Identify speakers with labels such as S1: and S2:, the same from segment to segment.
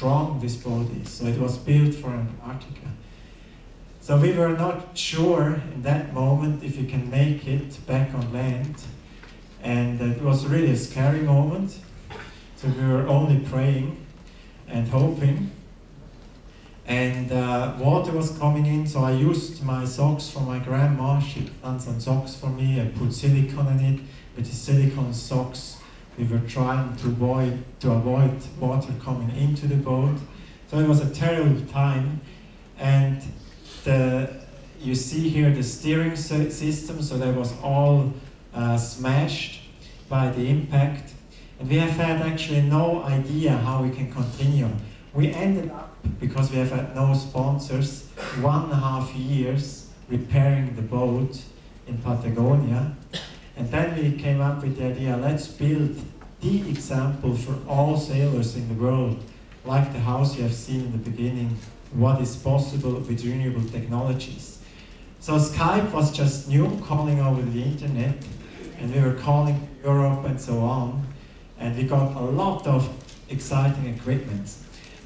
S1: strong this boat is. So it was built for Antarctica. So we were not sure in that moment if we can make it back on land. And it was really a scary moment. So we were only praying and hoping. And water was coming in, so I used my socks from my grandma. She done some socks for me. I put silicone in it. With the silicone socks, we were trying to avoid water coming into the boat. So it was a terrible time. And you see here the steering system, so that was all smashed by the impact. And we have had actually no idea how we can continue. We ended up, because we have had no sponsors, 1.5 years repairing the boat in Patagonia. And then we came up with the idea, let's build the example for all sailors in the world, like the house you have seen in the beginning, what is possible with renewable technologies. So Skype was just new, calling over the internet, and we were calling Europe and so on, and we got a lot of exciting equipment.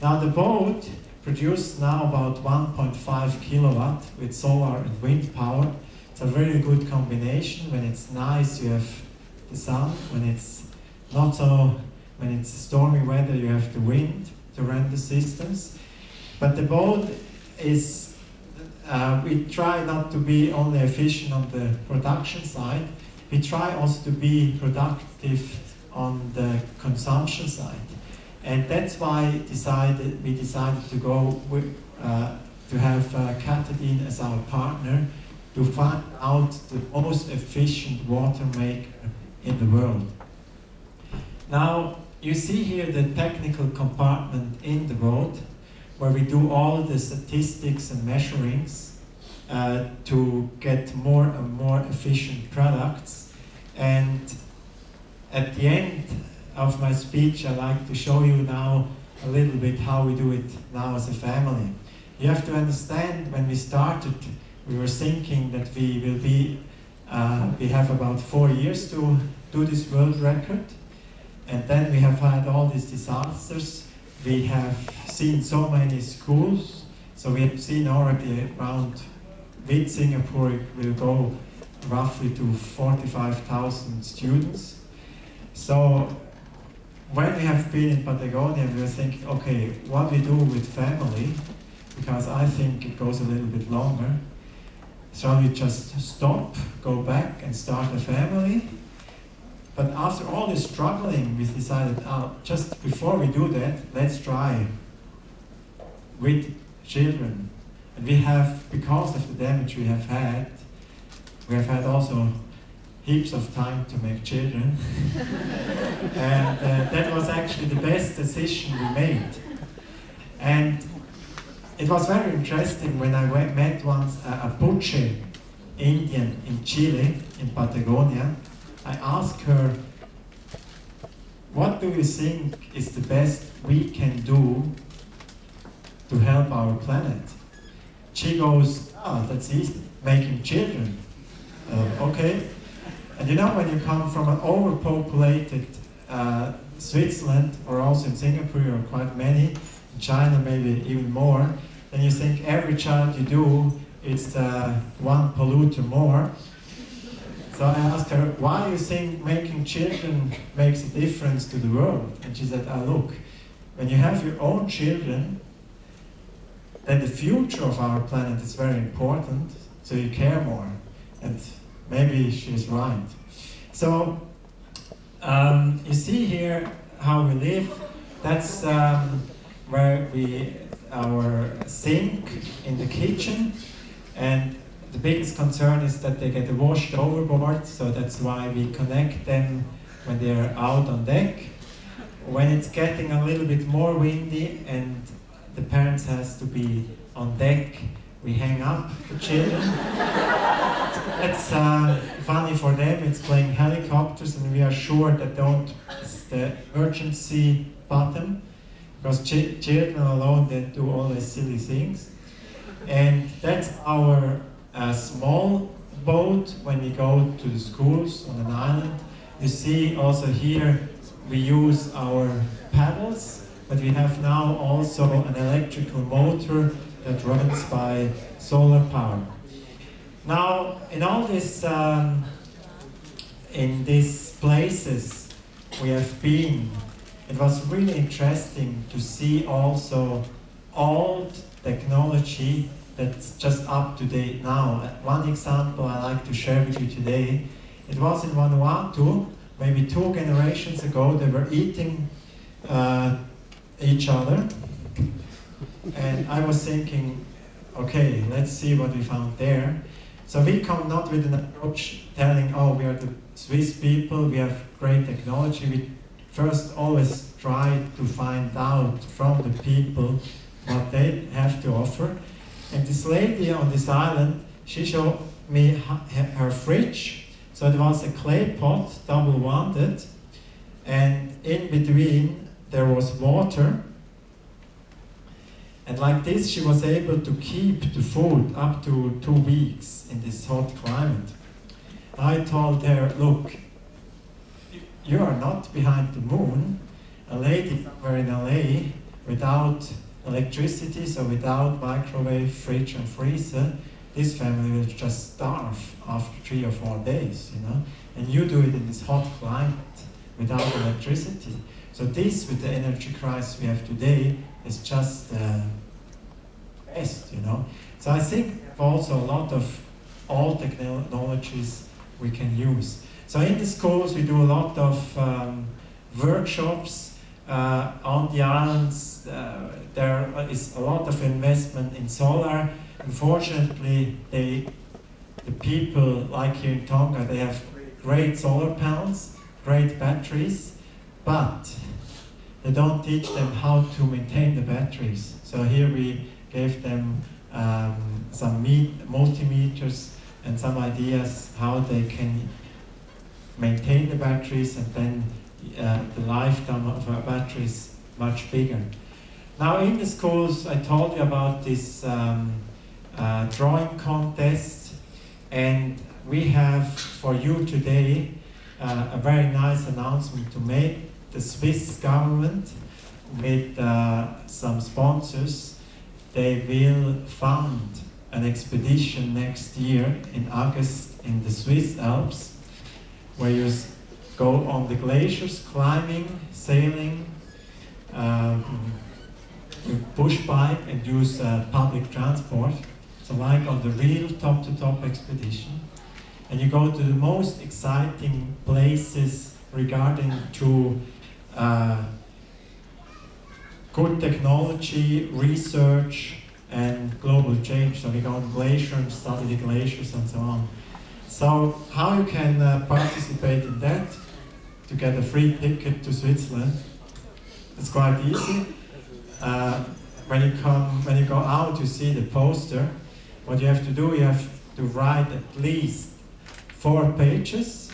S1: Now the boat produces now about 1.5 kilowatt with solar and wind power. It's a very good combination. When it's nice, you have the sun. When it's not so, when it's stormy weather, you have the wind to run the systems. But the boat is, we try not to be only efficient on the production side, we try also to be productive on the consumption side. And that's why we decided to go with, to have Katadin as our partner to find out the most efficient water maker in the world. Now, you see here the technical compartment in the boat where we do all the statistics and measurings to get more and more efficient products. And at the end of my speech, I like to show you now a little bit how we do it now as a family. You have to understand, when we started, we were thinking that we will be, we have about 4 years to do this world record. And then we have had all these disasters. We have seen so many schools. So we have seen already around, with Singapore, it will go roughly to 45,000 students. So when we have been in Patagonia, we were thinking, okay, what we do with family, because I think it goes a little bit longer. Shall we just stop, go back and start a family? But after all this struggling, we decided, just before we do that, let's try with children. And we have, because of the damage we have had also heaps of time to make children. And that was actually the best decision we made. And it was very interesting when I met once a butcher Indian in Chile, in Patagonia. I asked her, what do you think is the best we can do to help our planet? She goes, that's easy, making children. Okay. And you know, when you come from an overpopulated Switzerland, or also in Singapore, or quite many, in China maybe even more, then you think every child you do is one polluter more. So I asked her, why do you think making children makes a difference to the world? And she said, look, when you have your own children, then the future of our planet is very important, so you care more. And maybe she's right. So you see here how we live. That's where our sink in the kitchen, and the biggest concern is that they get washed overboard, so that's why we connect them when they're out on deck. When it's getting a little bit more windy and the parents has to be on deck, we hang up the children. It's funny for them, it's playing helicopters, and we are sure that don't press the emergency button, because children alone, they do all these silly things. And that's our small boat when we go to the schools on an island. You see also here we use our paddles but we have now also an electrical motor that runs by solar power. Now, in all this, in these places we have been, it was really interesting to see also old technology that's just up to date now. One example I like to share with you today, it was in Vanuatu, maybe 2 generations ago, they were eating each other, and I was thinking, okay, let's see what we found there. So we come not with an approach telling, oh, we are the Swiss people, we have great technology. We first always try to find out from the people what they have to offer. And this lady on this island, she showed me her fridge. So it was a clay pot, double wanded, and in between there was water. And like this, she was able to keep the food up to 2 weeks in this hot climate. I told her, look, you are not behind the moon. A lady somewhere in LA without electricity, so without microwave, fridge and freezer, this family will just starve after 3 or 4 days, you know. And you do it in this hot climate without electricity. So this, with the energy crisis we have today, is just best, you know. So I think also a lot of old technologies we can use. So in the schools we do a lot of workshops on the islands. There is a lot of investment in solar. Unfortunately, the people, like here in Tonga, they have great solar panels, great batteries, but they don't teach them how to maintain the batteries. So here we gave them some multimeters and some ideas how they can maintain the batteries, and then the lifetime of our battery is much bigger. Now in the schools, I told you about this drawing contest, and we have for you today a very nice announcement to make. The Swiss government, with some sponsors, they will fund an expedition next year in August in the Swiss Alps, where you go on the glaciers, climbing, sailing, you push bike and use public transport, so like on the real top-to-top expedition. And you go to the most exciting places regarding to good technology, research, and global change. So we go on glacier and study the glaciers and so on. So how you can participate in that to get a free ticket to Switzerland? It's quite easy. When you go out, you see the poster. What you have to do, you have to write at least 4 pages